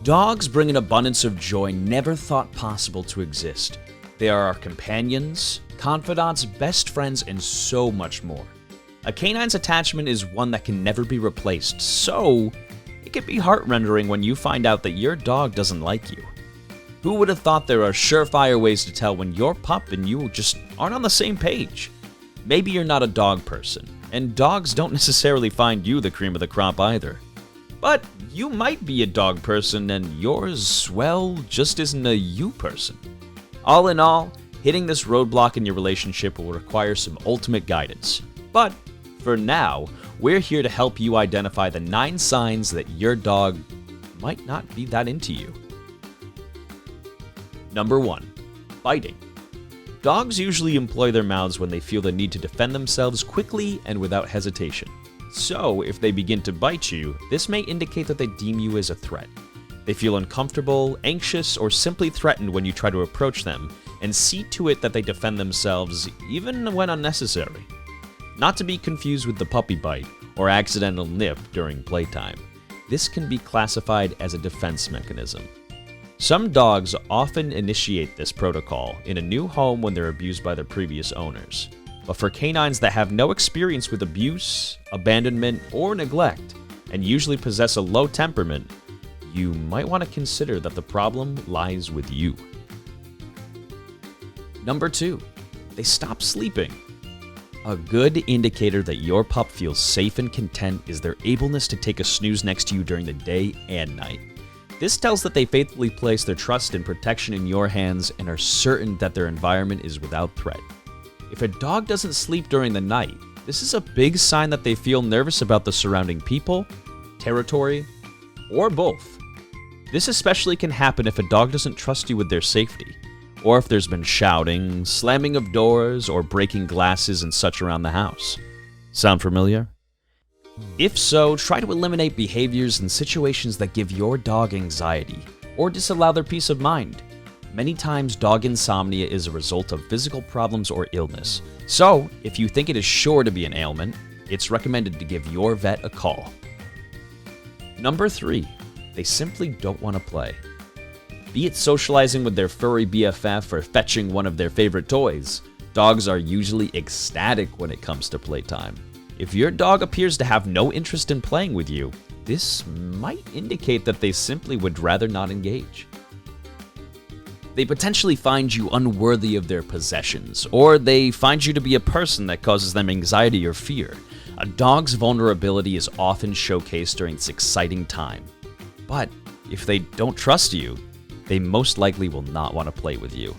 Dogs bring an abundance of joy never thought possible to exist. They are our companions, confidants, best friends, and so much more. A canine's attachment is one that can never be replaced, so it can be heart-rending when you find out that your dog doesn't like you. Who would have thought there are surefire ways to tell when your pup and you just aren't on the same page? Maybe you're not a dog person, and dogs don't necessarily find you the cream of the crop either. But you might be a dog person and yours, well, just isn't a you person. All in all, hitting this roadblock in your relationship will require some ultimate guidance. But for now, we're here to help you identify the 9 signs that your dog might not be that into you. Number 1. Biting. Dogs usually employ their mouths when they feel the need to defend themselves quickly and without hesitation. So, if they begin to bite you, this may indicate that they deem you as a threat. They feel uncomfortable, anxious, or simply threatened when you try to approach them, and see to it that they defend themselves even when unnecessary. Not to be confused with the puppy bite or accidental nip during playtime. This can be classified as a defense mechanism. Some dogs often initiate this protocol in a new home when they're abused by their previous owners. But for canines that have no experience with abuse, abandonment, or neglect, and usually possess a low temperament, you might want to consider that the problem lies with you. Number 2. They stop sleeping. A good indicator that your pup feels safe and content is their ableness to take a snooze next to you during the day and night. This tells that they faithfully place their trust and protection in your hands and are certain that their environment is without threat. If a dog doesn't sleep during the night, this is a big sign that they feel nervous about the surrounding people, territory, or both. This especially can happen if a dog doesn't trust you with their safety, or if there's been shouting, slamming of doors, or breaking glasses and such around the house. Sound familiar? If so, try to eliminate behaviors and situations that give your dog anxiety, or disallow their peace of mind. Many times, dog insomnia is a result of physical problems or illness. So, if you think it is sure to be an ailment, it's recommended to give your vet a call. Number 3. They simply don't want to play. Be it socializing with their furry BFF or fetching one of their favorite toys, dogs are usually ecstatic when it comes to playtime. If your dog appears to have no interest in playing with you, this might indicate that they simply would rather not engage. They potentially find you unworthy of their possessions, or they find you to be a person that causes them anxiety or fear. A dog's vulnerability is often showcased during this exciting time. But if they don't trust you, they most likely will not want to play with you.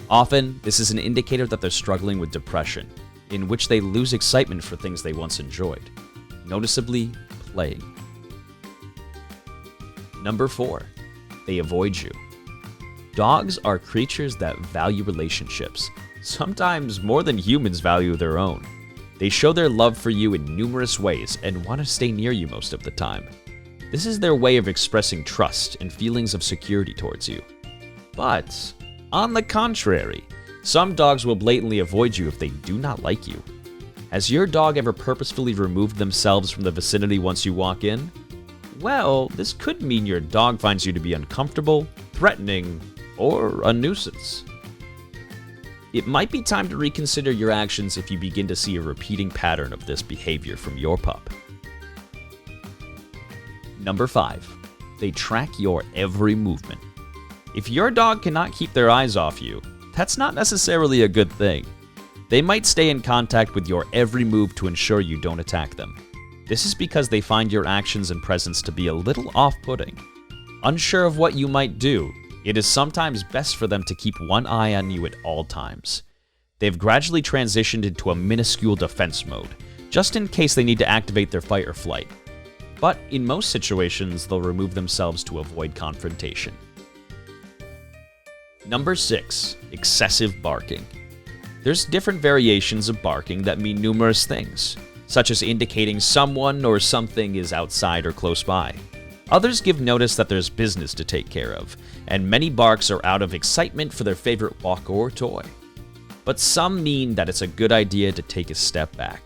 Often, this is an indicator that they're struggling with depression, in which they lose excitement for things they once enjoyed, noticeably playing. Number 4. They avoid you. Dogs are creatures that value relationships, sometimes more than humans value their own. They show their love for you in numerous ways and want to stay near you most of the time. This is their way of expressing trust and feelings of security towards you. But, on the contrary, some dogs will blatantly avoid you if they do not like you. Has your dog ever purposefully removed themselves from the vicinity once you walk in? Well, this could mean your dog finds you to be uncomfortable, threatening, or a nuisance. It might be time to reconsider your actions if you begin to see a repeating pattern of this behavior from your pup. Number 5. They track your every movement. If your dog cannot keep their eyes off you, that's not necessarily a good thing. They might stay in contact with your every move to ensure you don't attack them. This is because they find your actions and presence to be a little off-putting. Unsure of what you might do, it is sometimes best for them to keep one eye on you at all times. They've gradually transitioned into a minuscule defense mode, just in case they need to activate their fight or flight. But in most situations, they'll remove themselves to avoid confrontation. Number 6. Excessive barking. There's different variations of barking that mean numerous things, such as indicating someone or something is outside or close by. Others give notice that there's business to take care of, and many barks are out of excitement for their favorite walk or toy. But some mean that it's a good idea to take a step back.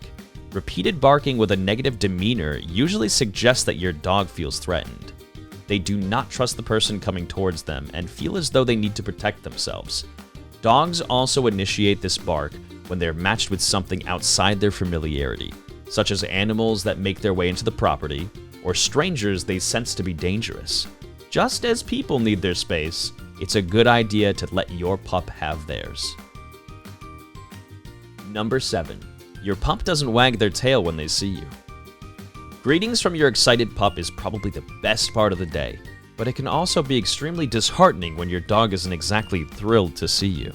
Repeated barking with a negative demeanor usually suggests that your dog feels threatened. They do not trust the person coming towards them and feel as though they need to protect themselves. Dogs also initiate this bark when they're matched with something outside their familiarity, such as animals that make their way into the property, or strangers they sense to be dangerous. Just as people need their space, it's a good idea to let your pup have theirs. Number 7. Your pup doesn't wag their tail when they see you. Greetings from your excited pup is probably the best part of the day, but it can also be extremely disheartening when your dog isn't exactly thrilled to see you.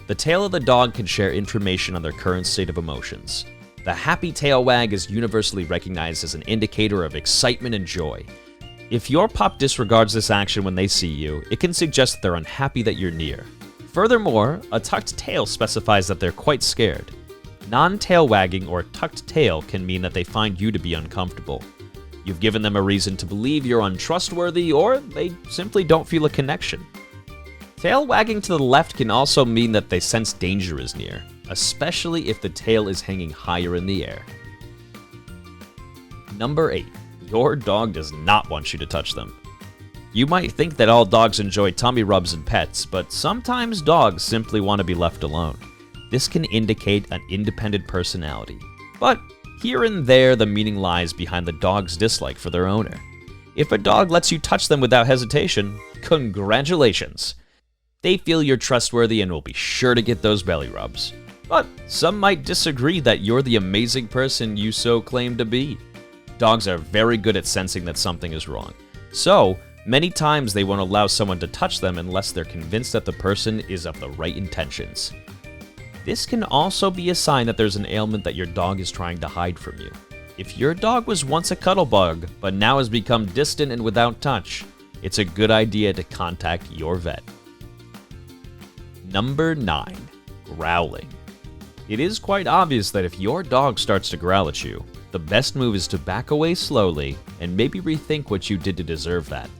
The tail of the dog can share information on their current state of emotions. The happy tail wag is universally recognized as an indicator of excitement and joy. If your pup disregards this action when they see you, it can suggest that they're unhappy that you're near. Furthermore, a tucked tail specifies that they're quite scared. Non-tail wagging or tucked tail can mean that they find you to be uncomfortable. You've given them a reason to believe you're untrustworthy, or they simply don't feel a connection. Tail wagging to the left can also mean that they sense danger is near, especially if the tail is hanging higher in the air. Number 8. Your dog does not want you to touch them. You might think that all dogs enjoy tummy rubs and pets, but sometimes dogs simply want to be left alone. This can indicate an independent personality. But here and there, the meaning lies behind the dog's dislike for their owner. If a dog lets you touch them without hesitation, congratulations! They feel you're trustworthy and will be sure to get those belly rubs. But some might disagree that you're the amazing person you so claim to be. Dogs are very good at sensing that something is wrong. So, many times they won't allow someone to touch them unless they're convinced that the person is of the right intentions. This can also be a sign that there's an ailment that your dog is trying to hide from you. If your dog was once a cuddle bug, but now has become distant and without touch, it's a good idea to contact your vet. Number 9. Growling. It is quite obvious that if your dog starts to growl at you, the best move is to back away slowly and maybe rethink what you did to deserve that.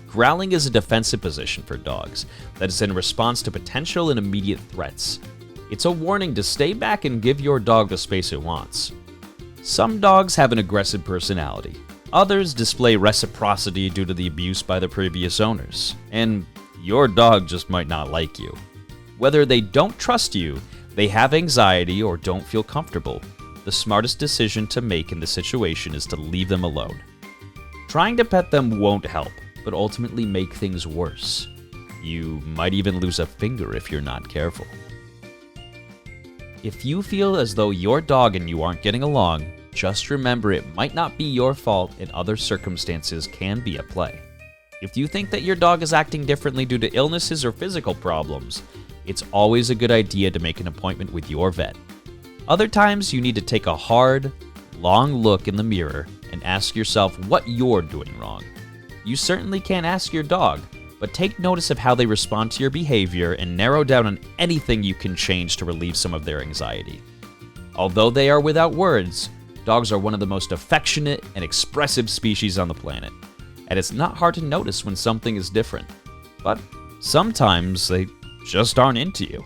Growling is a defensive position for dogs that is in response to potential and immediate threats. It's a warning to stay back and give your dog the space it wants. Some dogs have an aggressive personality. Others display reciprocity due to the abuse by the previous owners. And your dog just might not like you. Whether they don't trust you, they have anxiety, or don't feel comfortable, the smartest decision to make in the situation is to leave them alone. Trying to pet them won't help, but ultimately make things worse. You might even lose a finger if you're not careful. If you feel as though your dog and you aren't getting along, just remember it might not be your fault and other circumstances can be at play. If you think that your dog is acting differently due to illnesses or physical problems, it's always a good idea to make an appointment with your vet. Other times, you need to take a hard, long look in the mirror and ask yourself what you're doing wrong. You certainly can't ask your dog, but take notice of how they respond to your behavior and narrow down on anything you can change to relieve some of their anxiety. Although they are without words, dogs are one of the most affectionate and expressive species on the planet, and it's not hard to notice when something is different. But sometimes they just aren't into you.